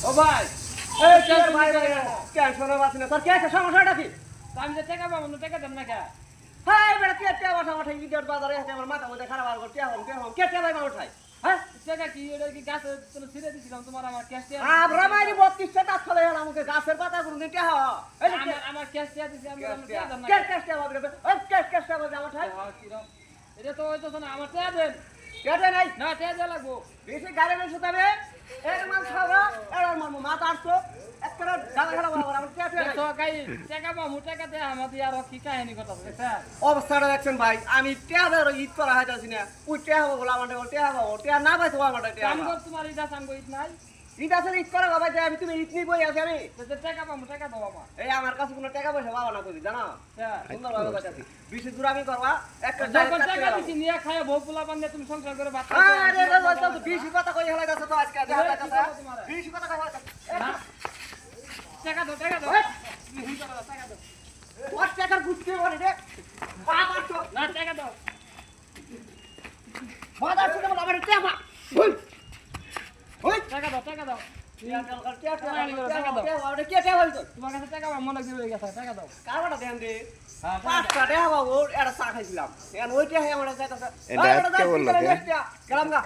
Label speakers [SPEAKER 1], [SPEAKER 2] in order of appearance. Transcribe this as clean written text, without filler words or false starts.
[SPEAKER 1] ও ভাই এই কে ভাই কেন শোনা বাসি না তোর কে আছে সমস্যাটা কি
[SPEAKER 2] আমি যে টাকা পাবো না টাকা দেন না কে
[SPEAKER 1] হাই বেটা কে বসা ওঠে ইডিয়ট বাজারে আছে আমার মাথা মধ্যে খারাপ আর করতে হম কে ভাই মা উঠাই হ্যাঁ
[SPEAKER 2] টাকা কি এটা কি গাছে তুমি ছিঁড়ে দিছিলাম তোমার আমার ক্যাশ দিয়া
[SPEAKER 1] আমরা মাইরি 32 টাকা চলে গেল আমাকে গাছের পাতা গুলো দিতে হ এই
[SPEAKER 2] আমার ক্যাশ দিয়া দিছি আমি টাকা দেন না
[SPEAKER 1] কে হবে ওই কে হবে আমার ঠাই
[SPEAKER 2] এটা তো হইতো না আমার টাকা দেন
[SPEAKER 1] কেটে নাই
[SPEAKER 2] না টাকা দেয়া লাগবো
[SPEAKER 1] বেশি গাড়ি নেই সুতাবে এর মান খাওয়া এর মান মাথা আটছো একটা গালা খারাপ আমার আমার কেটে নাই
[SPEAKER 2] তো গাই টাকা পাবো টাকা দেয়া আমাদের আর কি কাহিনী কথা বলছে
[SPEAKER 1] অবস্থাটা দেখছেন ভাই আমি টেহাদের ঈদ করা হইতাছি না ওই টেহা বলে আমার টেহা পাবো টেহা না পাইছো আমার টেহা
[SPEAKER 2] আমগো তোমার ইটা সামগো ঈদ নাই
[SPEAKER 1] ঈদ আছে ঈদ করা ভাই আমি তুমি ঈদ নিয়ে বই আছি আমি
[SPEAKER 2] তো টাকা পাবো টাকা দাও আমার
[SPEAKER 1] এই আমার কাছে কোনো টাকা পয়সা পাবো না কই জানো সুন্দর ভাবে বাঁচাছি বেশি দূর আমি করবা একটা
[SPEAKER 2] যখন টাকা দিছি নিয়ে খায় ভোগ পোলা বান্ধে তুমি সংসার করে ভাত
[SPEAKER 1] আরে তো বেশি কথা কই হেলাই যাচ্ছে তো আজকে বেশি কথা কই হেলাই
[SPEAKER 2] টাকা দাও টাকা দাও টাকা দাও
[SPEAKER 1] ওর টাকার গুছকে বলে রে পাঁচশো
[SPEAKER 2] না টাকা দাও
[SPEAKER 1] মাদার ছিল আমার টাকা ওই ওই
[SPEAKER 2] টাকা দাও টাকা দাও তোমার কাছে টাকা মনে দিবে গেছে টাকা দাও
[SPEAKER 1] কারবাটা দেন রে
[SPEAKER 2] হ্যাঁ
[SPEAKER 1] পাঁচটা টাকা বাবু একটা চা খাইছিলাম এখন ওইটা আমার
[SPEAKER 3] এটা কে বললো?
[SPEAKER 1] গেলাম গা